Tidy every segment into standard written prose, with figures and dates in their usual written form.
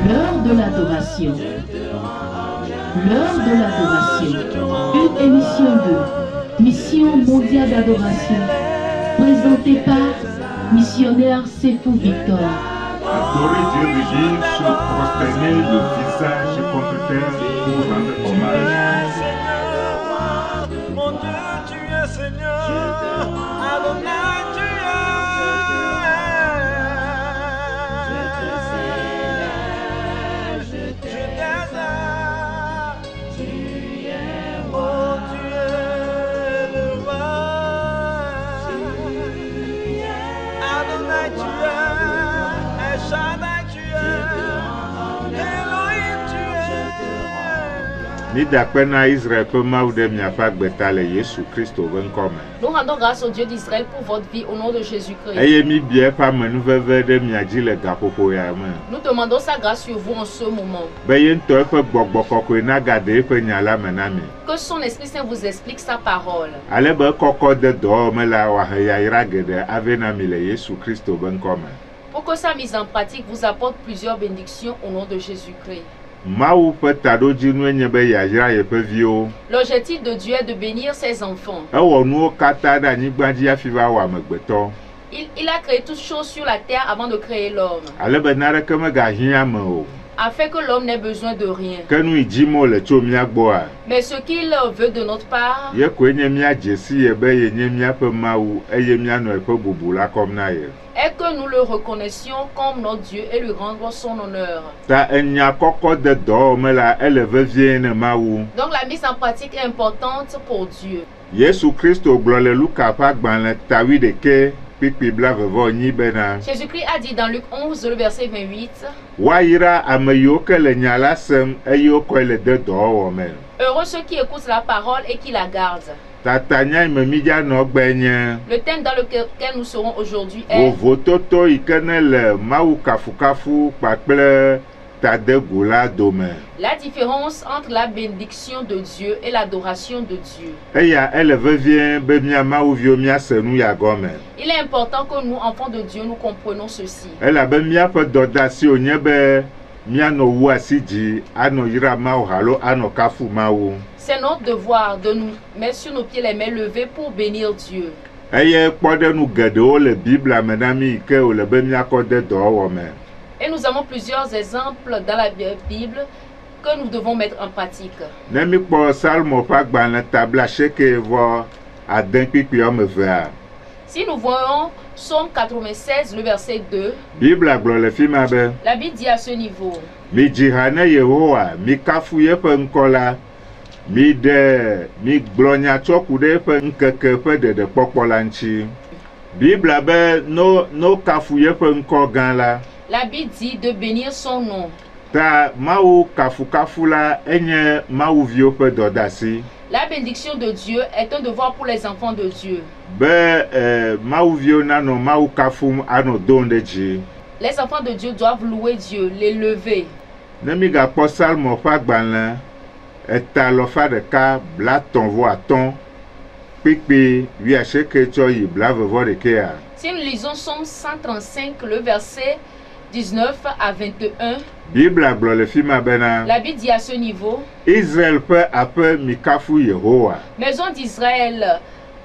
L'heure de l'adoration. L'heure de l'adoration. Une émission de Mission mondiale d'adoration, présentée par missionnaire Sefou Victor. Adorer Dieu veut dire se prosterner le visage contre terre pour rendre hommage. Mon Dieu, tu es Seigneur. Adonai, tu es. Je t'adore. Tu es roi. Tu es le roi. Adonai, tu es. El Shaddai, tu es. Elohim, tu es. Ni d'apena Israël peut m'auder mia pas betale Jésus Christ au vin comme. Nous rendons grâce au Dieu d'Israël pour votre vie au nom de Jésus-Christ. Ayez mi bien pas me nouvelle de mia dit le gapopo ya me. Nous demandons sa grâce sur vous en ce moment. Bayen to pe gbogbo koko na gade pe nyala menami. Que son Esprit Saint vous explique sa parole. Ale be koko de do me la wa ya ira gede avena mi le Jésus Christ au vin comme. Pour que sa mise en pratique vous apporte plusieurs bénédictions au nom de Jésus-Christ. Maou peut tado djinu enye be ya ira ye pe vio. L'objectif de Dieu est de bénir ses enfants. Ewo nu kata da nyigba ji afiva wa megbeto. Il a créé toutes choses sur la terre avant de créer l'homme, Ale be nare ke me ga hia me o. afin que l'homme n'ait besoin de rien. Ke nu ijimo le tso mia gboa. Mais ce qu'il veut de notre part, Ye ko enye mia jesi ye be ye nye mia pe maou eye mia no e pe bubu la kom na ye. est que nous le reconnaissions comme notre Dieu et lui rendons son honneur. Ta enya koko de do me la ele vevie ne maou. Donc la mise en pratique est importante pour Dieu. Yesu Christo gblɔ le Luka ƒe agbalẽ tawi ɖeke kpikpi blavevo nyi bena Jésus-Christ a dit dans Luc 11, le verset 28, woayra ame yiwo ke le nya la sem eye wokɔe le de dɔwɔwɔ me. heureux ceux qui écoutent la parole et qui la gardent. Tatanya me midzanɔ gbe nye Le thème dans lequel nous serons aujourd'hui est vovototo yi ke ne le Mawu kafukafu kpakple tadegu la dome. la différence entre la bénédiction de Dieu et l'adoration de Dieu. Eya ele vevie be mia Mawuviwo miase nu ya gɔme. Il est important que nous, enfants de Dieu, nous comprenions ceci. Elabe miaƒe dɔdeasi wonye be mianɔ wu asi dzi anɔ yra Mawu halo anɔ kafu Mawu. C'est notre devoir de nous mettre sur nos pieds les mains levées pour bénir Dieu. Eye kpɔɖenu geɖewo le Biblia me na mi yi ke wòle be miakɔ de dɔwɔwɔ me. Et nous avons plusieurs exemples dans la Bible que nous devons mettre en pratique. Ne mikpɔ Salmo ƒe agbalẽ tabla asieke vɔ ade kpikpi wɔme evea. Si nous voyons Psaume 96, le verset 2, Biblia gblɔ le fi ma be la Bible dit à ce niveau, midzi ha ne Yehowa mikafu yeƒe ŋkɔ la migblɔ nya tsɔ ku ɖe eƒe ŋkeke ƒe ɖeɖekpɔkpɔ la ŋuti. Biblia be no kafu yeƒe ŋkɔ gã la. la Bible dit de bénir son nom. Ta Mawu kafukafu la enye Mawuviwo ƒe dɔdeasi. La bénédiction de Dieu est un devoir pour les enfants de Dieu. Be Mawuviwo nanɔ Mawu kafum anɔ dom ɖe dzi. Les enfants de Dieu doivent louer Dieu, l'élever. Ne migakpɔ Salmo ƒe agbalẽ etalɔfa ɖeka blatɔ̃ vɔ atɔ̃ kpikpi wuiasieke tsɔ yi blavevɔ ɖekea. Si nous lisons Psaume 135, le verset 19 à 21, Biblia gblɔ le fi ma bena la Bible dit à ce niveau, Israel ƒe aƒe mikafu Yehowa. Maison d'Israël,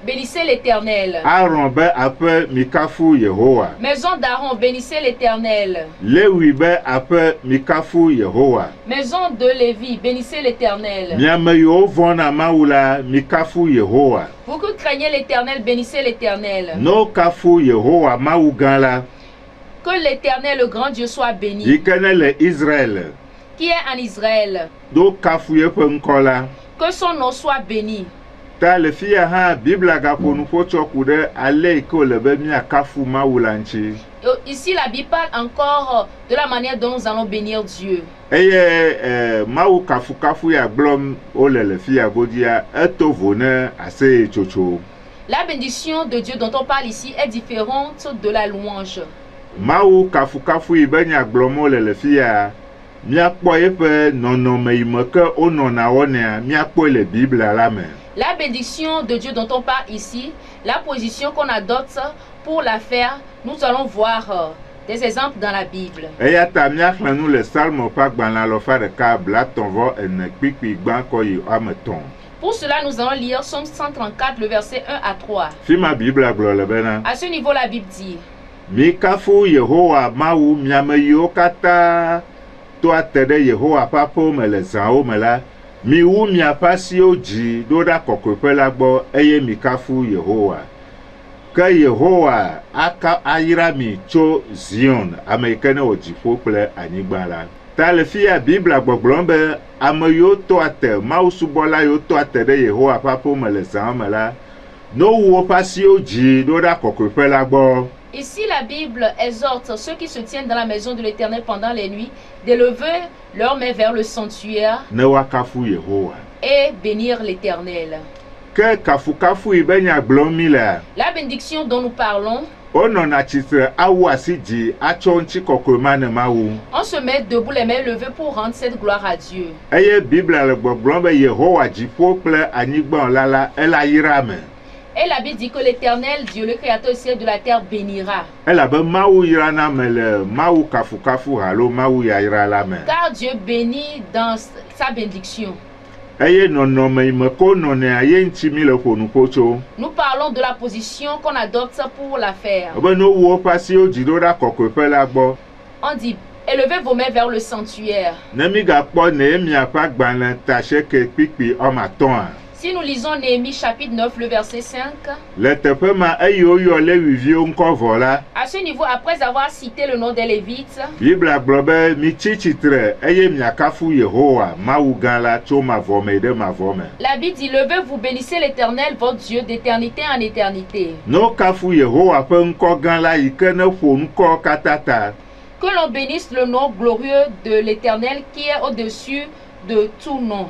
bénissez l'Éternel. Aaron be aƒe mikafu Yehowa. Maison d'Aaron, bénissez l'Éternel. Lewi be aƒe mikafu Yehowa. Maison de Lévi, bénissez l'Éternel. Miame yiwo vɔ̃na Mawu la mikafu Yehowa. Vous qui craignez l'Éternel, bénissez l'Éternel. No kafu Yehowa Mawu gã la Que l'Éternel, le grand Dieu, soit béni, yi ke ne le Israel. qui est en Israël. Do kafu yeƒe ŋkɔ la. Que son nom soit béni. Ta le fi ya hã Biblia gaƒo nuƒo tsɔ ku ɖe ale yi ke wòle be miakafu Mawu la ŋuti. Ici, la Bible parle encore de la manière dont nous allons bénir Dieu. Eye Mawu kafukafu ya gblɔm wole le fi ya godia eto vo ne aseyetsotso. La bénédiction de Dieu dont on parle ici est différente de la louange. Mawu kafukafu yi be nya gblɔm wole le fi ya miakpɔ yeƒe nɔnɔme yi me ke wonɔna wɔnea miakpɔe le Biblia la me. La bénédiction de Dieu dont on parle ici, la position qu'on adopte pour la faire, nous allons voir des exemples dans la Bible. eya ta míaxlẽ nu le Salmo ƒe agbalẽ alɔfa ɖeka blatɔ̃-vɔ-ene kpikpi gbãkɔ yi woame etɔ̃. Pour cela, nous allons lire Psaume 134, le verset 1 à 3. Fi ma Biblia gblɔ le bena À ce niveau, la Bible dit: mikafu Yehowa Mawu miame yiwo katã toa te ɖe Yehowa ƒe aƒewo me le zãwo me la, miwu miaƒe asiwo dzi ɖo ɖa kɔkɔeƒe la gbɔ eye mikafu Yehowa. Ke Yehowa ayra mi tso Zion, ame yi ke ne wɔ dziƒo kple anyigba la. Ta le fia Biblia gbɔgblɔm be ame yiwo toa te, Mawusubɔla yiwo toa te ɖe Yehowa ƒe aƒewo me le zãwo me la, nowu woƒe asiwo dzi ɖo ɖa kɔkɔeƒe la gbɔ. Ici, la Bible exhorte ceux qui se tiennent dans la maison de l'Éternel pendant les nuits d'élever leurs mains vers le sanctuaire Ne woakafu Yehowa. et bénir l'Éternel. Ke kafukafu yi be nya gblɔm mi lea, La bénédiction dont nous parlons, wonɔna tsitre awu asi dzi atsɔ ŋuti kɔkɔe ma ne Mawu. on se met debout les mains levées pour rendre cette gloire à Dieu. Eye Biblia le gbɔgblɔm be Yehowa dziƒo kple anyigba la ela yra me. Et la Bible dit que l'Éternel, Dieu, le Créateur du ciel et de la terre, bénira. Elabe Mawu yrana me le Mawu kafukafu alo Mawu yayra la me. Car Dieu bénit dans sa bénédiction. Eye nɔnɔme yi me ko nɔnɛa ye ŋuti mi le ƒonuƒo tso. Nous parlons de la position qu'on adopte pour la faire. Be ne wowu woƒe asiwo dzi ɖo ɖa kɔkɔeƒe la gbɔ. On dit: élevez vos mains vers le sanctuaire. Ne mi gakpɔ Nehemia ƒe agbalẽ tasieke kpikpi woame atɔ̃a. Si nous lisons Néhémie chapitre 9, le verset 5, Le teƒe ma eyi woyɔ Leviviwo ŋkɔ vɔ la, à ce niveau, après avoir cité le nom des Lévites, Biblia gblɔ be mitsi tsitre eye miakafu Yehowa Mawu gã la tso mavɔ me ɖe mavɔ me. la Bible dit: levez-vous, bénissez l'Éternel, votre Dieu, d'éternité en éternité. Ne wokafu Yehowa ƒe ŋkɔ gã la yi ke ne ƒo ŋkɔ katã ta. Que l'on bénisse le nom glorieux de l'Éternel qui est au-dessus de tout nom.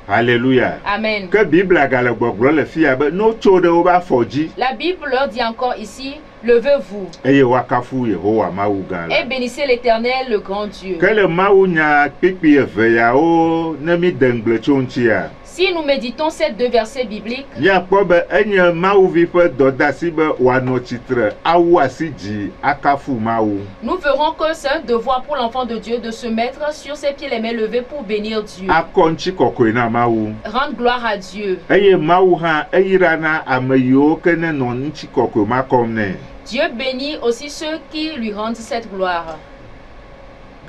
Alléluia. Amen. Ke Biblia gale gbɔgblɔ le fia be ne wotso ɖe woƒe afɔ dzi La Bible leur dit encore ici: levez-vous eye woakafu Yehowa Mawu gã la. et bénissez l'Éternel, le grand Dieu. Ke le Mawu nya kpikpi eve yawo ne mi de ŋgble tso ŋutia, Si nous méditons ces deux versets bibliques, miakpɔ be enye Mawuvi ƒe dɔdeasi be wòanɔ tsitre awu asi dzi akafu Mawu. nous verrons que c'est un devoir pour l'enfant de Dieu de se mettre sur ses pieds les mains levées pour bénir Dieu, Akɔ ŋuti kɔkɔe na Mawu. rendre gloire à Dieu. Eye Mawu hã eyirana ame yiwo ke ne nɔ ŋuti kɔkɔe ma kɔm nɛ. Dieu bénit aussi ceux qui lui rendent cette gloire.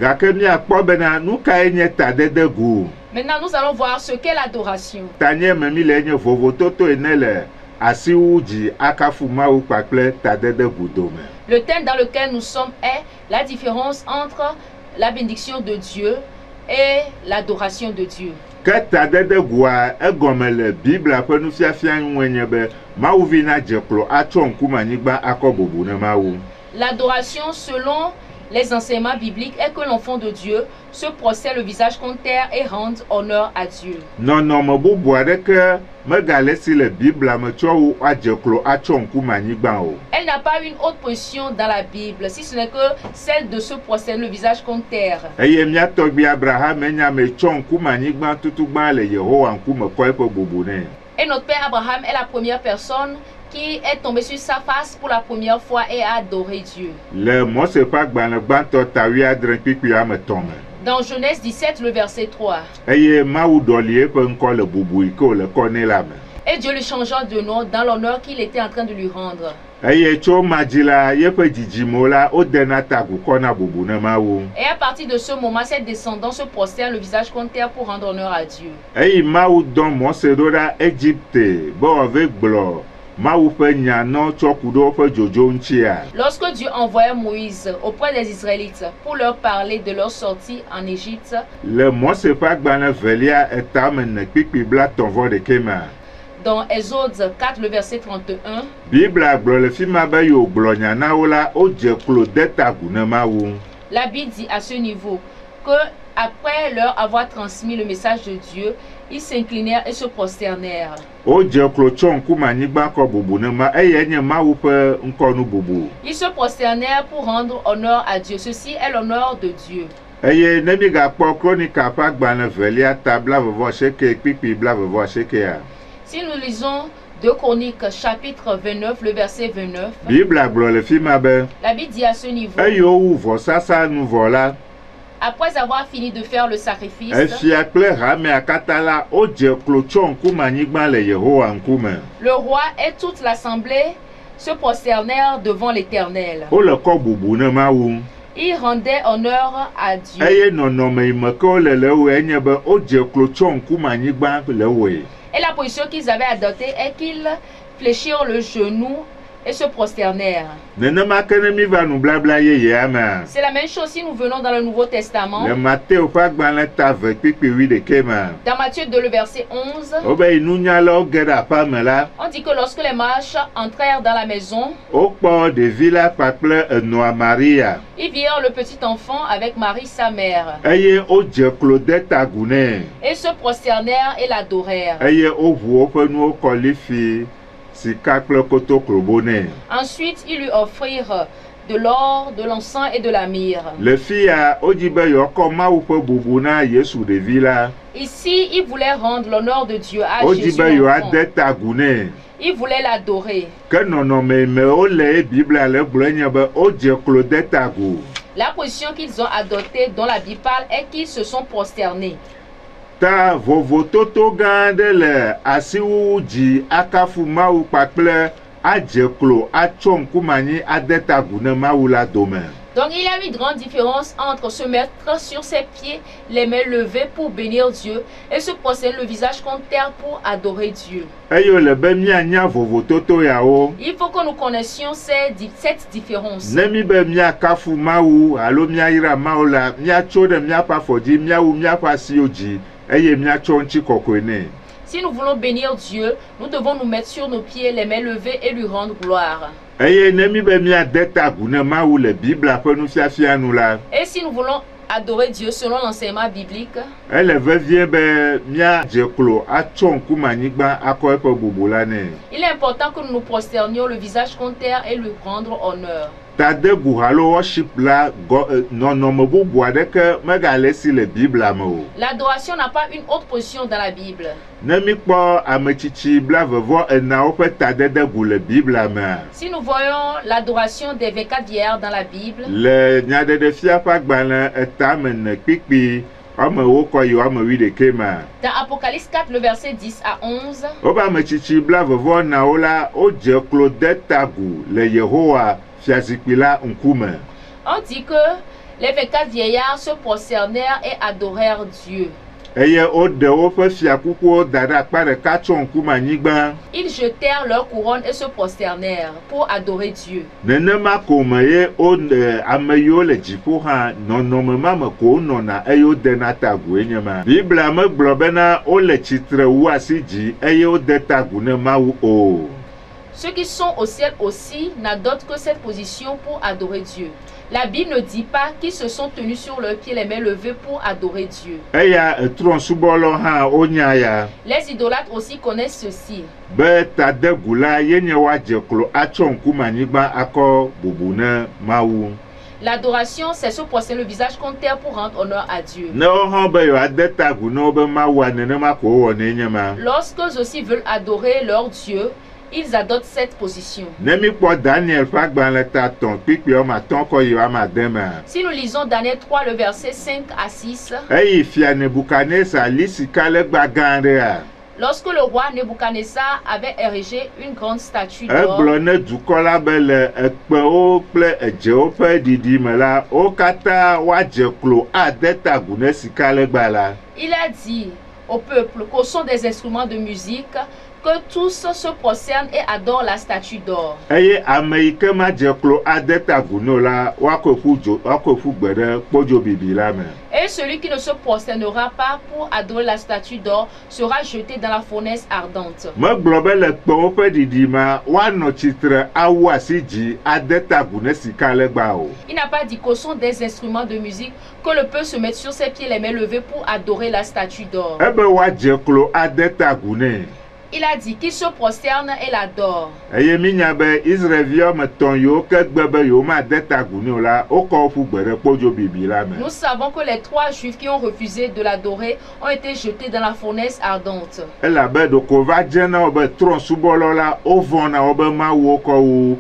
Gake miakpɔ bena nu kae nye tadede gu. Maintenant, nous allons voir ce qu'est l'adoration. Tanye me mi le enye vovototo ene le asiwu dzi akafu Mawu kpakple tadede gu dome. Le thème dans lequel nous sommes est la différence entre la bénédiction de Dieu et l'adoration de Dieu. Ke tadede gua egɔme le Biblia ƒe nufiafia ŋue nye be Mawuvi na dze klo atsɔ ŋkume anyigba akɔ bobo ne Mawu. L'adoration selon les enseignements bibliques est que l'enfant de Dieu se prosterne le visage contre terre et rende honneur à Dieu. Nɔnɔme bubu aɖeke megale si le Biblia me tsɔ wo adze klo atsɔ ŋkume anyigba o. Elle n'a pas une autre position dans la Bible, si ce n'est que celle de se prosterner le visage contre terre. Eye mía tɔgbi Abraham enya me tsɔ ŋkume anyigba tutugba le Yehowa ŋkume kɔ eƒe bubu nɛ. Et notre père Abraham est la première personne qui est tombé sur sa face pour la première fois et a adoré Dieu. Le Mose ƒe agbalẽ gbãtɔ tawi adre kpikpi ame etɔ̃ me. Dans Genèse 17, le verset 3. Eye Mawu ɖɔli eƒe ŋkɔ le bubu yi ke wòle kɔ nɛ la me. Et Dieu lui changea de nom dans l'honneur qu'il était en train de lui rendre. Eye tso ma dzi la yeƒe dzidzimewo la wodena ta agu kɔ na bubu ne Mawu. Et à partir de ce moment, ses descendants se prosternent le visage contre terre pour rendre honneur à Dieu. Eye Mawu dɔ Mose ɖo ɖa Egypte be wòave gblɔ Mawu ƒe nya nɔ tsɔ ku ɖe woƒe dzodzo ŋutia. Lorsque Dieu envoya Moïse auprès des Israélites pour leur parler de leur sortie en Égypte, Le Mose ƒe agbalẽ velia etame ne kpikpi blatɔ̃-vɔ-ɖekɛ mea, dans Exode 4, le verset 31, Biblia gblɔ le fi ma be yewo gblɔ nya na wo la wodze klo de ta gu ne Mawu. la Bible dit à ce niveau que après leur avoir transmis le message de Dieu, ils s'inclinèrent et se prosternèrent. Wodze klo tsɔ ŋkume anyigba kɔ bubu ne ma eye nye Mawu ƒe ŋkɔnu bubu. Ils se prosternèrent pour rendre honneur à Dieu. Ceci est l'honneur de Dieu. Eye ne mi gakpɔ Kronika ƒe agbalẽ velia ta 29 kpikpi 29. Si nous lisons 2 Chroniques chapitre 29, le verset 29. Bible agblɔ le fi ma be La Bible dit à ce niveau, eyiwo wu vɔsasa nu vɔ la, après avoir fini de faire le sacrifice, efia kple hamea katã la wodze klo tsɔ ŋkume anyigba le Yehowa ŋkume. le roi et toute l'assemblée se prosternèrent devant l'Éternel. Wole kɔ bubu ne Mawu. Ils rendaient honneur à Dieu. Eye nɔnɔme yi me ke wole le woe enye be wodze klo tsɔ ŋkume anyigba le woe. Et la position qu'ils avaient adoptée est qu'ils fléchirent le genou et se prosternèrent. Nenema ke ne mi va nublabla yeyea mea. C'est la même chose si nous venons dans le Nouveau Testament. Le Matteo ƒe agbalẽ ta ve kpikpi 8 me. Dans Matthieu 2, le verset 11, Wobe yi nunyalawo ge ɖe aƒea me la, on dit que lorsque les mages entrèrent dans la maison, wokpɔ ɖevi la kpakple enɔa Maria. ils virent le petit enfant avec Marie sa mère, Eye wodze klo de tagu nɛ. et se prosternèrent et l'adorèrent. Eye woʋu woƒe nuwo kɔ lifi sika kple kotoklobo nɛ. Ensuite, ils lui offrirent de l'or, de l'encens et de la myrrhe. Le fia wodzi be yewoakɔ Mawu ƒe bubu na Yesu ɖevi la. Ici, ils voulaient rendre l'honneur de Dieu à Wodzi Jésus be l'enfant. yewoade tagu nɛ. Ils voulaient l'adorer. Ke nɔnɔme yi me wole ye Biblia le gblɔe nye be wodze klo de tagu. La position qu'ils ont adoptée, dont la Bible parle, est qu'ils se sont prosternés. Ta vovototo gã aɖe le asiwu dzi akafu Mawu kpakple adze klo atsɔ ŋkume anyi ade tagu ne Mawu la dome. Donc il y a une grande différence entre se mettre sur ses pieds, les mains levées pour bénir Dieu, et se prosterner le visage contre terre pour adorer Dieu. Eye wole be mianya vovototo yawo. Il faut que nous connaissions cette différence. Ne mi be miakafu Mawu alo miayra Mawu la, miatso ɖe miaƒe afɔ dzi, miawu miaƒe asiwo dzi, eye miatsɔ ŋuti kɔkɔe nɛ. Si nous voulons bénir Dieu, nous devons nous mettre sur nos pieds, les mains levées et lui rendre gloire. Eye ne mi be miade tagu ne Mawu le Biblia ƒe nufiafia nu la, Et si nous voulons adorer Dieu selon l'enseignement biblique, ele vevie be miadze klo atsɔ ŋkume anyigba akɔ eƒe bubu la nɛ. il est important que nous nous prosternions le visage contre terre et lui rendre honneur. Tadegu alo worship la nɔnɔme bubu aɖeke megale si le Biblia me o. L'adoration n'a pas une autre position dans la Bible. Ne mi kpɔ ametsitsi blaeve-vɔ-eneawo ƒe tadede gu le Biblia mea, Si nous voyons l'adoration des 24 vieillards dans la Bible, le nyaɖeɖefia ƒe agbalẽ etame ne kpikpi woame wokɔ yi woame 11 mea, dans Apocalypse 4, le verset 10 à 11, wobe ametsitsi blaeve-vɔ-eneawo la wodze klo de tagu le Yehowa fiazikpui la ŋkume. on dit que les 24 vieillards se prosternèrent et adorèrent Dieu. Eye woɖe woƒe fiakukuwo da ɖe akpa ɖeka tsɔ ŋkume anyigba. Ils jetèrent leur couronne et se prosternèrent pour adorer Dieu. Nenema ko me ye ame yiwo le dziƒo hã nɔnɔme ma me ko wonɔna eye wodena tagu enye ma. Biblia megblɔ bena wole tsitre wu asi dzi eye wode tagu ne Mawu o. Ceux qui sont au ciel aussi n'adoptent que cette position pour adorer Dieu. La Bible ne dit pas qu'ils se sont tenus sur leurs pieds, les mains levées pour adorer Dieu. Eya trɔ̃subɔlawo hã wonya ya Les idolâtres aussi connaissent ceci. be tadegu la ye nye woadze klo atsɔ ŋkume anyigba akɔ bubu ne Mawu. L'adoration, c'est se prosterner le visage contre terre pour rendre honneur à Dieu. Ne wo hã be yewoade tagu ne wobe Mawua nenema ko wowɔnɛ nye ma. Lorsqu'eux aussi veulent adorer leur Dieu, ils adoptent cette position. Ne mi kpɔ Daniel ƒe agbalẽ ta tɔ̃ kpikpi woame atɔ̃ kɔ yi woame ade mea. Si nous lisons Daniel 3, le verset 5 à 6, Eyi fia Nebukadnezar li sikalegba gã aɖea. lorsque le roi Nebuchadnezzar avait érigé une grande statue d'or, Egblɔ ne dukɔ la be le ekpewo kple edzewo ƒe ɖiɖime la, wo katã woadze klo ade tagu ne sikalegba la. il a dit au peuple qu'au son des instruments de musique, que tous se prosternent et adorent la statue d'or. Eye ame yi ke madze klo ade tagu no la, woakɔ ƒu gbe ɖe kpɔdzo la me. Et celui qui ne se prosternera pas pour adorer la statue d'or sera jeté dans la fournaise ardente. Megblɔ be le kpewo ƒe ɖiɖimea, woanɔ tsitre awu asi dzi ade tagu ne sikalegba o. Il n'a pas dit qu'au son des instruments de musique que le peuple se mette sur ses pieds, les mains levées pour adorer la statue d'or. Ebe woadze klo ade tagu nɛ. Il a dit qu'il se prosterne et l'adore. eye minya be Israelviwo me tɔn yiwo ke gbe be yewo ma de ta gu ne o la wokɔ ƒu gbe ɖe kpodzo bibi la me. Nous savons que les 3 juifs qui ont refusé de l'adorer ont été jetés dans la fournaise ardente. Elabe ɖeko va dze na wo be trɔ̃subɔlɔ la wovɔ̃ na wo be mawuwo kɔ wu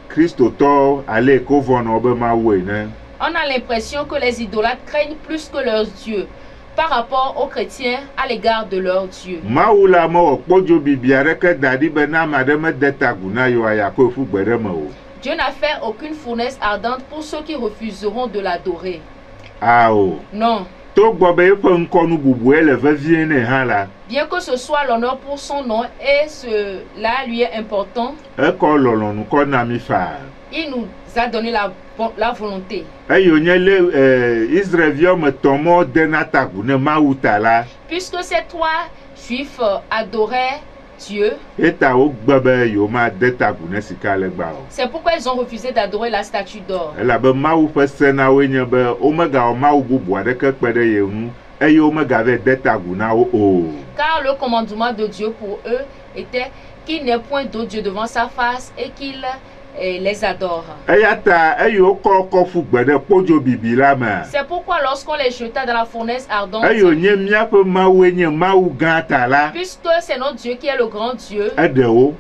kristotɔ ale ke wovɔ̃ na wo be mawu ene. On a l'impression que les idolâtres craignent plus que leurs dieux par rapport aux chrétiens à l'égard de leur Dieu. Mawu la mewɔ kpodzo bibi aɖeke da ɖi be na ame aɖe mede ta gu na yewoa yeakɔe ƒu gbe ɖe me o. Dieu n'a fait aucune fournaise ardente pour ceux qui refuseront de l'adorer. Ao. Non. Togbɔ be eƒe ŋkɔnu bubue le vevie nɛ hã la. Bien que ce soit l'honneur pour son nom et cela lui est important, ekɔ lɔlɔ̃nu kɔ na mi faa. il nous a donné la volonté. Eye wònye le Israelviwo me tɔn mɔ de na ta gu ne Mawu ta la. Puisque ces 3 juifs adoraient Dieu, eta wogbe be yewo ma de ta gu ne sikalegba o. c'est pourquoi ils ont refusé d'adorer la statue d'or. Elabe Mawu ƒe se na woe nye be womegawɔ Mawu bubu aɖeke kpe ɖe ye ŋu eye womegave de ta gu na wo o. Car le commandement de Dieu pour eux était qu'il n'ait point d'autre Dieu devant sa face et qu'il les adore. Eya ta eye wokɔ kɔ ƒu gbe ɖe kpodzo bibi la me. C'est pourquoi lorsqu'on les jeta dans la fournaise ardente, eye wònye míaƒe Mawue nye Mawu gã ta la. puisque c'est notre Dieu qui est le grand Dieu, Eɖewo.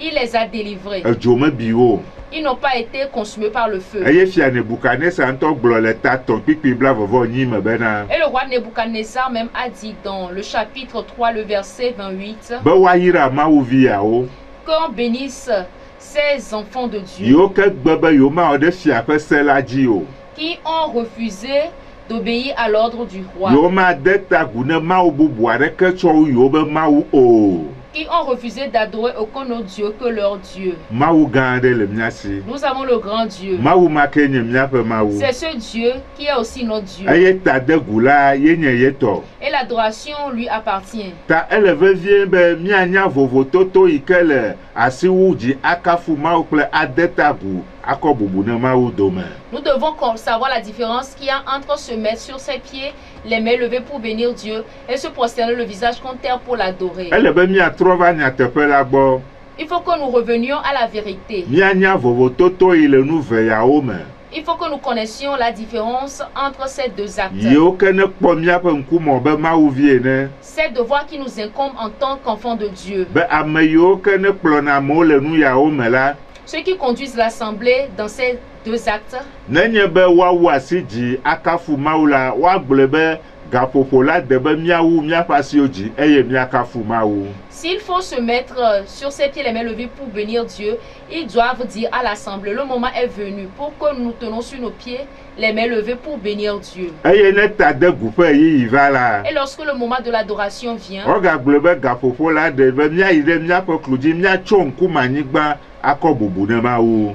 il les a délivrés. Edzo mebi wo. Ils n'ont pas été consumés par le feu. Eye fia Nebukadnezar ŋutɔ gblɔ le tatɔ kpikpi 28 me bena. Et le roi Nebuchadnezzar même a dit dans le chapitre 3, le verset 28, Be woayra Mawu viawo. qu'on bénisse ces enfants de Dieu Yiwo ke gbe be yewo mawɔ ɖe fia ƒe se la dzi o. qui ont refusé d'obéir à l'ordre du roi, Yewo made ta gu ne Mawu bubu aɖeke tsɔ wu yewo be Mawu o. qui ont refusé d'adorer aucun autre Dieu que leur Dieu. Mawu gã aɖe le mía si. Nous avons le grand Dieu. Mawu ma ke nye míaƒe Mawu. C'est ce Dieu qui est aussi notre Dieu. Eye ta de gu la ye nye ye tɔ. Et l'adoration lui appartient. Ta ele vevie be míanya vovototo yi ke le asiwu dzi akafu Mawu kple ade ta gu akɔ bubu ne Mawu dome. Nous devons savoir la différence qu'il y a entre se mettre sur ses pieds, les mains levées pour bénir Dieu et se prosterner le visage contre terre pour l'adorer. Ele be míatrɔ va nyateƒe la gbɔ. Il faut que nous revenions à la vérité. Míanya vovototo yi le nu veyawo me. Il faut que nous connaissions la différence entre ces 2 actes. Yiwo ke ne kpɔ míaƒe ŋkume be Mawu vie ene. C'est devoir qui nous incombe en tant qu'enfants de Dieu. Be ame yiwo ke ne kplɔna amewo le nu yawo me la. Ceux qui conduisent l'assemblée dans ces 2 actes, Nenye be woawu asi dzi akafu Mawu la woagblɔ be gaƒoƒo la de be míawu míaƒe asiwo dzi eye míakafu Mawu. s'il faut se mettre sur ses pieds, les mains levées pour bénir Dieu, ils doivent dire à l'assemblée, le moment est venu pour que nous tenons sur nos pieds, les mains levées pour bénir Dieu. Eye ne ta de gu ƒe yiyi va la. Et lorsque le moment de l'adoration vient, Wogagblɔ be gaƒoƒo la de be míayi ɖe míaƒe klo dzi míatso ŋkume anyigba akɔ bubu ne Mawu.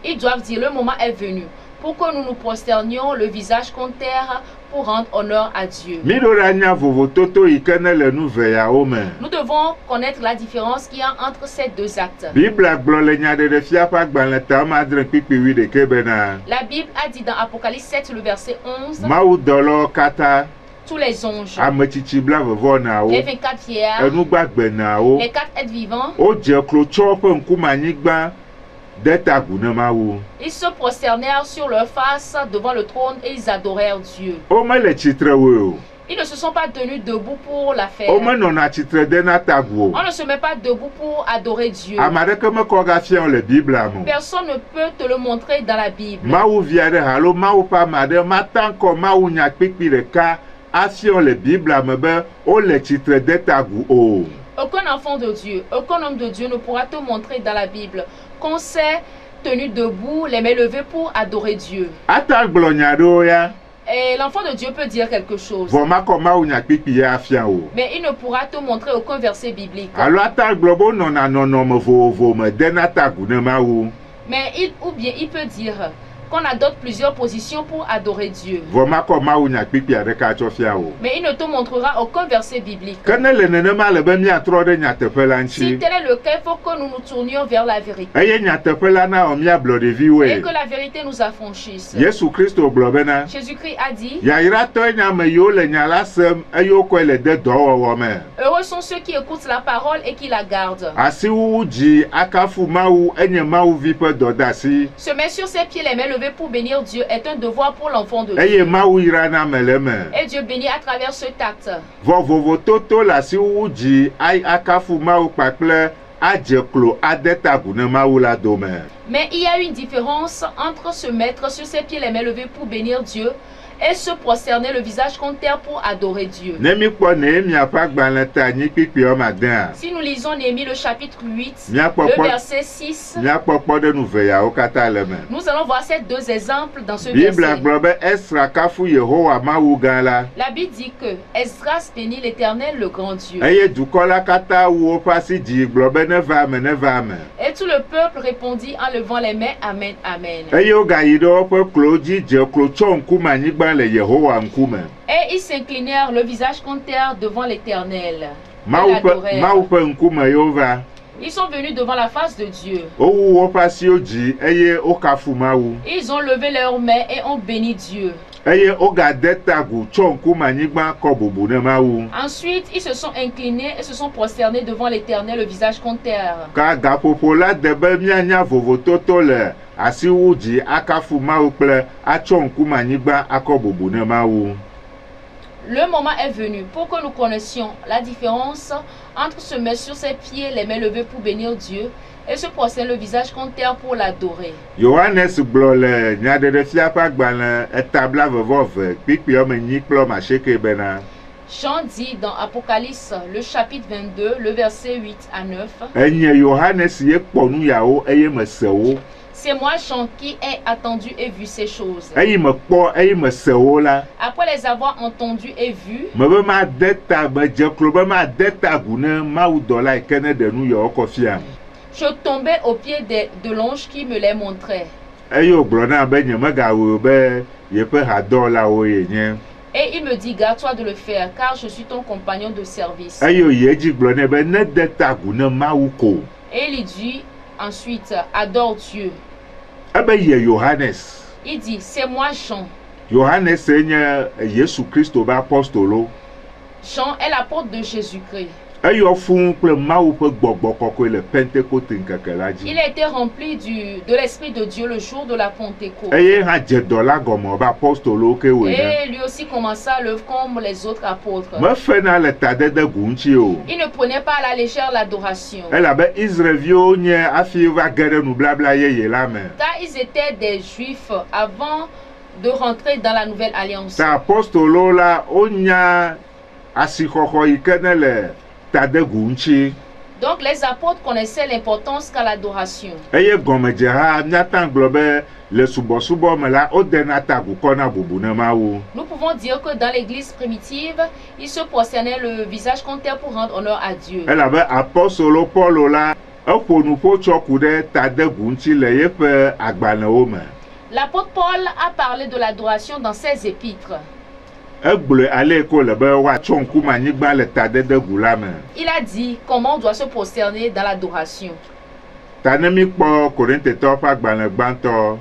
ils doivent dire, le moment est venu pour que nous nous prosternions le visage contre terre pour rendre honneur à Dieu. Mí ɖo ɖa nya vovototo yi ke ne le nu veyawo me. Nous devons connaître la différence qu'il y a entre ces 2 actes. Bibla gblɔ le nyaɖeɖefia ƒe agbalẽ tame adre kpikpi 11 bena. La Bible a dit dans Apocalypse 7, le verset 11, Mawu dɔlawo katã. tous les anges, Ametsitsi 24 les 24 vierges, enugbagbe nawo. les 4 êtres vivants, Wodze klo tsɔ woƒe ŋkume anyigba de ta gu ne Mawu. ils se prosternèrent sur leur face devant le trône et ils adorèrent Dieu. Womele tsitre woe o. Ils ne se sont pas tenus debout pour la faire. Womenɔna tsitre de na ta gu o. On ne se met pas debout pour adorer Dieu. Ame aɖeke mekɔ gafia wo le Biblia me o. Personne ne peut te le montrer dans la Bible. Mawu vi aɖe alo Mawu ƒe ame aɖe mata ŋkɔ Mawu nya kpikpi ɖeka afia wo le Biblia me be wole tsitre de ta gu o. Aucun enfant de Dieu, aucun homme de Dieu ne pourra te montrer dans la Bible qu'on s'est tenu debout, les mains levées pour adorer Dieu. Ata gblɔ nya ɖewo ya. Et l'enfant de Dieu peut dire quelque chose, Vɔ makɔ Mawu nya kpikpi ya afia o. mais il ne pourra te montrer aucun verset biblique. Alo ata gblɔ be wonɔna nɔnɔme vovovo me de na ta gu ne Mawu. Mais ou bien il peut dire qu'on adopte plusieurs positions pour adorer Dieu. Voma ko mawu nya kpikpi adeka cho fia o. Mais il ne te montrera aucun verset biblique. Kene le nenema le be mia tro de nya teƒe la Si nchi. tel est le cas, il faut que nous nous tournions vers la vérité. Eye nya teƒe la na o mia blo de vi Et we. que la vérité nous affranchisse. Yesu Kristo gblɔ bena Jésus-Christ a dit, yayratɔ nya me yiwo le nya la sem eye wokɔe le de dɔwɔwɔ me. heureux sont ceux qui écoutent la parole et qui la gardent. Asiwu dzi akafu Mawu enye Mawu vi ƒe dɔdeasi Se mettre sur ses pieds les mains levées pour bénir Dieu est un devoir pour l'enfant de Dieu. eye Mawu yrana me le me. Et Dieu bénit à travers ce acte. Vɔ vovototo le asiwu dzi akafu Mawu kpakple adze klo ade tagu ne Mawu la dome. Mais il y a une différence entre se mettre sur ses pieds les mains levées pour bénir Dieu et se prosterner le visage contre terre pour adorer Dieu. Ne mikpɔ Nehemia ƒe agbalẽ te anyi kpikpi wɔme adea. Si nous lisons Néhémie le chapitre 8, Miakpɔ le kpɔ verset 6, miakpɔ kpɔɖenu veyawo katã le me. nous allons voir ces deux exemples dans ce Biblia verset. gblɔ be Esra kafu Yehowa Mawu gã la. La Bible dit que Esdras bénit l'Éternel, le grand Dieu. Eye dukɔ la katã wu woƒe asi dzi gblɔ be neva ame neva ame. Et tout le peuple répondit en levant les mains, Amen, Amen. Eye wogayi ɖe woƒe klowo dzi dze klo tsɔ ŋkume anyigba le Yehowa ŋkume. Et ils s'inclinèrent le visage contre terre devant l'Éternel. Mawu Ils l'adorèrent. ƒe ŋkume yewo va. Ils sont venus devant la face de Dieu. Wowu woƒe asiwo dzi eye wokafu Mawu. Ils ont levé leurs mains et ont béni Dieu. Eye wogade tagu tsɔ ŋkume anyigba kɔ bubu ne Mawu. Ensuite, ils se sont inclinés et se sont prosternés devant l'Éternel, le visage contre terre. Ka gaƒoƒo la de be mianya vovototo le asiwu dzi akafu Mawu kple atsɔ ŋkume anyigba akɔ bubu ne Mawu. Le moment est venu pour que nous connaissions la différence entre se mettre sur ses pieds, les mains levées pour bénir Dieu, et se prosterner le visage contre terre pour l'adorer. Yohanes gblɔ le nyaɖeɖefia ƒe agbalẽ etabla vevɔve kpikpi wɔme 8 kple wɔme 9 bena Jean dit dans Apocalypse, le chapitre 22, le verset 8 à 9, enye Yohanes ye kpɔ nu yawo eye mese wo. c'est moi Jean qui ai attendu et vu ces choses. Eyi mekpɔ eye mese wo la. Après les avoir entendus et vus, Me be made ta me dze klo be made tagu ne Mawudɔla yi ke ne ɖe nu yawo kɔ fiam. je tombais aux pieds de l'ange qui me les montrait. Eye wògblɔ na be nyemegawɔ be yeƒe hadɔwɔlawo ye nye. Et il me dit, garde-toi de le faire, car je suis ton compagnon de service. Eye wòyi edzi gblɔ nɛ be ne de tagu ne Mawu ko. Et il dit ensuite, adore Dieu. Ebe ye Yohanes. Il dit, c'est moi Jean. Yohanes nye Yesu Kristo be apostolo. Jean est l'apôtre de Jésus-Christ. Eyɔ fũu kple Mawu ƒe gbɔgbɔ kɔkɔe le Pentecote ŋkeke la dzi. Il a été rempli de l'Esprit de Dieu le jour de la Pentecôte. Eye hã dze dɔ la gɔme be apostolowo ke woe nye. Et lui aussi commença l'œuvre comme les autres apôtres. Mefena le tadede gu ŋuti o. Il ne prenait pas à la légère l'adoration. Elabe Israelviwo nye hafi va ge ɖe nublabla yeye la me. Car ils étaient des Juifs avant de rentrer dans la nouvelle alliance. Ta apostolo la wonya asixɔxɔ yi ke ne le tade gu ŋuti. Donc les apôtres connaissaient l'importance qu'a l'adoration. Eye gɔmedze hã míata gblɔ be le subɔsubɔ me la wodena tagu kɔna bubu ne Mawu. Nous pouvons dire que dans l'église primitive, ils se prosternaient le visage contre terre pour rendre honneur à Dieu. Elabe apostolo Paulo la eƒo nuƒo tsɔ ku ɖe tade gu ŋuti le yeƒe agbalẽwo me. L'apôtre Paul a parlé de l'adoration dans ses épîtres. Egblɔe ale ko le be woatsɔ ŋkume anyigba le tadede gu la me. Il a dit comment on doit se prosterner dans l'adoration. Ta ne mikpɔ Korintetɔwo ƒe agbalẽ gbãtɔ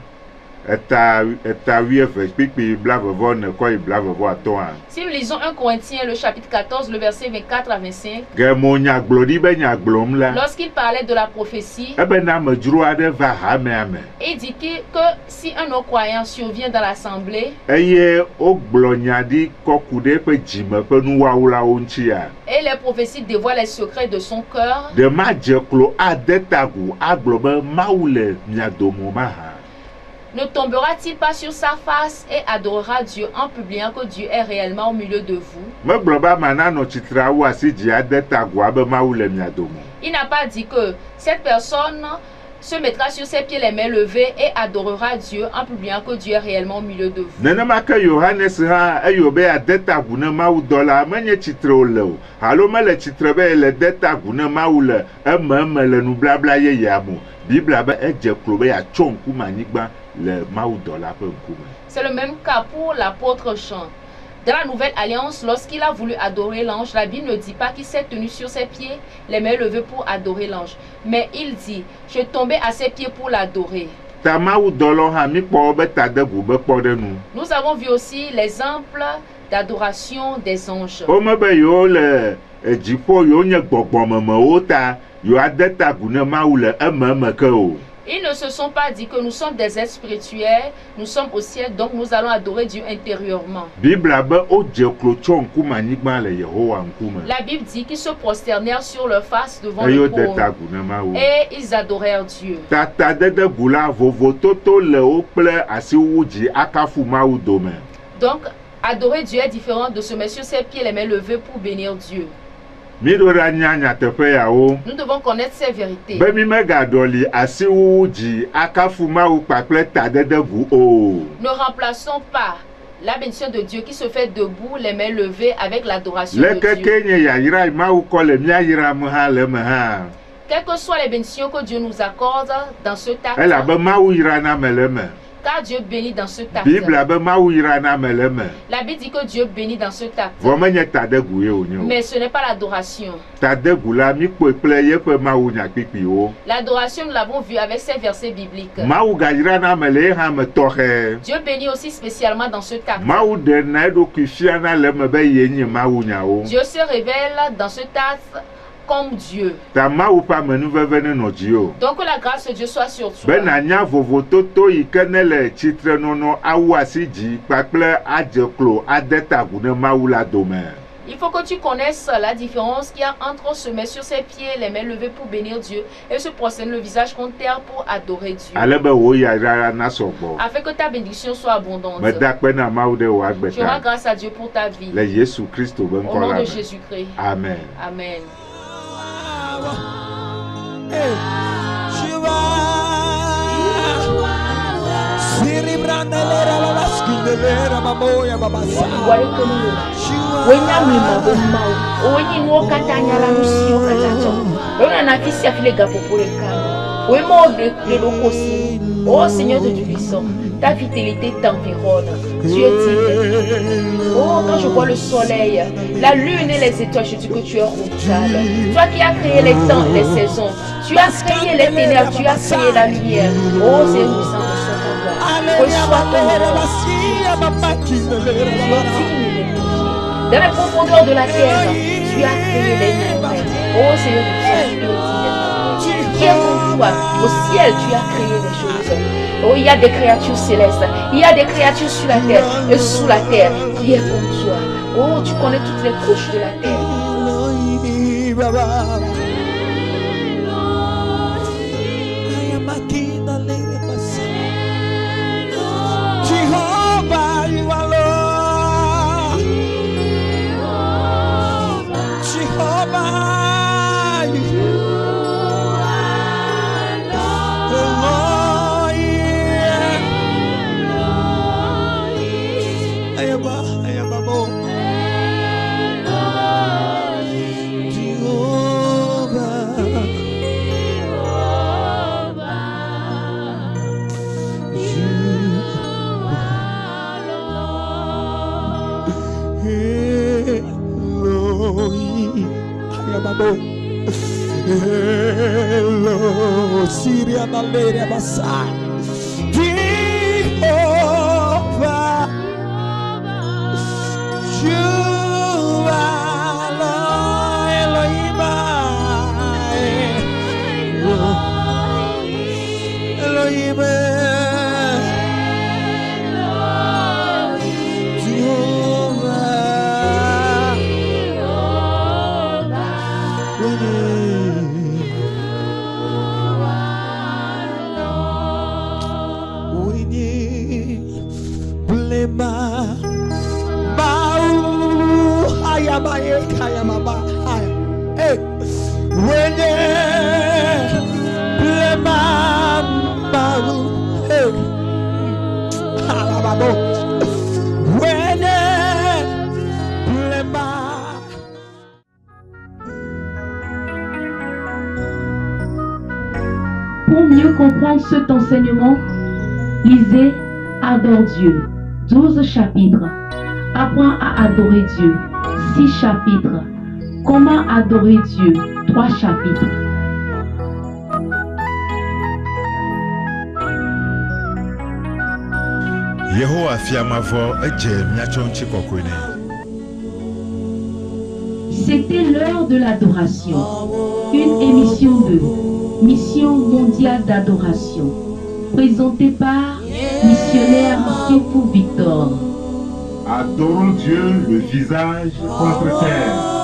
eta 12 kpikpi blavevɔ kɔ yi blavevɔ atɔ̃a. Si nous lisons 1 Corinthiens, le chapitre 14, le verset 24 à 25, Ge mo nyagblɔɖi be nyagblɔm la. lorsqu'il parlait de la prophétie, Ebena amedzro aɖe va hamea me. il dit que si un non-croyant survient dans l'assemblée Eye wogblɔ nya ɖi kɔ ku ɖe eƒe dzime ƒe nuwawulawo ŋutia. et les prophéties dévoilent les secrets de son cœur, Ɖe madze klo ade tagu agblɔ be Mawu le mia dome mahã. ne tombera-t-il pas sur sa face et adorera Dieu en publiant que Dieu est réellement au milieu de vous? Megblɔ be ama nanɔ tsitre awu asi dzi ade tagua be Mawu le mia dome. Il n'a pas dit que cette personne se mettra sur ses pieds les mains levées et adorera Dieu en publiant que Dieu est réellement au milieu de vous. Nenema ke Yohanes hã eyo be ade tagu ne Mawu dɔla menye tsitre wòle o. Alo mele tsitre be le de tagu ne Mawu le ememe le nublabla yeyea mo. Biblia be edze klo be yeatsɔ ŋkume anyigba le mawu dɔla ƒe ŋkume. C'est le même cas pour l'apôtre Jean. Dans la nouvelle alliance, lorsqu'il a voulu adorer l'ange, la Bible ne dit pas qu'il s'est tenu sur ses pieds, les mains levées pour adorer l'ange. Mais il dit, je tombais à ses pieds pour l'adorer. Ta mawu dɔlɔ hã mi kpɔ be tadegu be kpɔ ɖe nu. Nous avons vu aussi l'exemple d'adoration des anges. Wome be yewo le dziƒo yewo nye gbɔgbɔmemewo ta yewo ade tagu ne mawu le ememe ke o. Ils ne se sont pas dit que nous sommes des êtres spirituels, nous sommes au ciel, donc nous allons adorer Dieu intérieurement. Bibla be o dze klo tso ŋkume anyigba le Yehowa ŋkume. La Bible dit qu'ils se prosternèrent sur leur face devant Eyo le de trône tagu ne mawu. et ils adorèrent Dieu. Tatadedegu la vovototo le wo kple asiwu dzi akafu mawu dome. Donc, adorer Dieu est différent de se mettre sur ses pieds, les mains levées pour bénir Dieu. Mi ɖo ɖa nya nyateƒe yawo. Nous devons connaître ces vérités. Be mi megaɖɔli asiwu dzi akafu mawu kpakple tadedegu o. Ne remplaçons pas la bénédiction de Dieu qui se fait debout, les mains levées avec l'adoration de Dieu. Lekeke nye yayra mawu kɔ le miayram hã le me hã. Quelles que soient les bénédictions que Dieu nous accorde dans ce acte, Elabe mawu yrana me le me. car Dieu bénit dans ce acte. Bibla be mawu yrana me le me. La Bible dit que Dieu bénit dans ce acte. Vɔ menye tadegu ye wonye o. Mais ce n'est pas l'adoration. Tadegu la mi kpɔe kple yeƒe mawu nyakpikpiwo. L'adoration, nous l'avons vu avec ces versets bibliques. Mawu gayrana me le ye hã me tɔxɛ. Dieu bénit aussi spécialement dans ce acte. Mawu ɖena eɖokui fiana le me be ye nye mawu nyawo. Dieu se révèle dans ce acte comme Dieu. Ta mawu ƒe amenuveve ne nɔ dzi o. Donc que la grâce de Dieu soit sur toi. Be nanya vovototo yi ke ne le tsitrenɔnɔ awu asi dzi kpakple adze klo ade tagu ne mawu la dome. Il faut que tu connaisses la différence qu'il y a entre se mettre sur ses pieds, les mains levées pour bénir Dieu, et se prosterner le visage contre terre pour adorer Dieu. Ale be wo yayra na sɔgbɔ. Afin que ta bénédiction soit abondante. Meda kpe na mawu ɖe wo agbe Tu rends ta. grâce à Dieu pour ta vie. Le Yesu Kristo be Au ŋkɔ nom la de me. Jésus-Christ. Amen. Amen. Oh Seigneur de Dieu puissant, ta fidélité t'environne. Tu es digne. Oh, quand je vois le soleil, la lune et les étoiles, je dis que tu es redoutable. Toi qui as créé les temps, les saisons, tu as créé les ténèbres, tu as créé la lumière. Oh Seigneur puissant de son pouvoir, reçois ton honneur. Tu es digne d'être glorifié. Dans les profondeurs de la terre, tu as créé les monts. Oh Seigneur puissant, tu es digne d'être glorifié. Qui est comme toi? Au ciel, tu as créé des choses. Oh, il y a des créatures célestes. Il y a des créatures sur la terre et sous la terre. Qui est comme toi? Oh, tu connais toutes les couches de la terre. Hello, Syria, Malaria, Basai, Jehovah, you are Lord, Elohim, Elohim, Pour mieux comprendre cet enseignement, Lisez Adore Dieu, 12 chapitres. Apprends à adorer Dieu, 6 chapitres. Comment adorer Dieu, 3 chapitres. Yehowa fiamavo eje miachonchi kokwene. C'était l'heure de l'adoration. Une émission de Mission mondiale d'adoration, présentée par missionnaire Sifou Victor. Adorons Dieu le visage contre terre.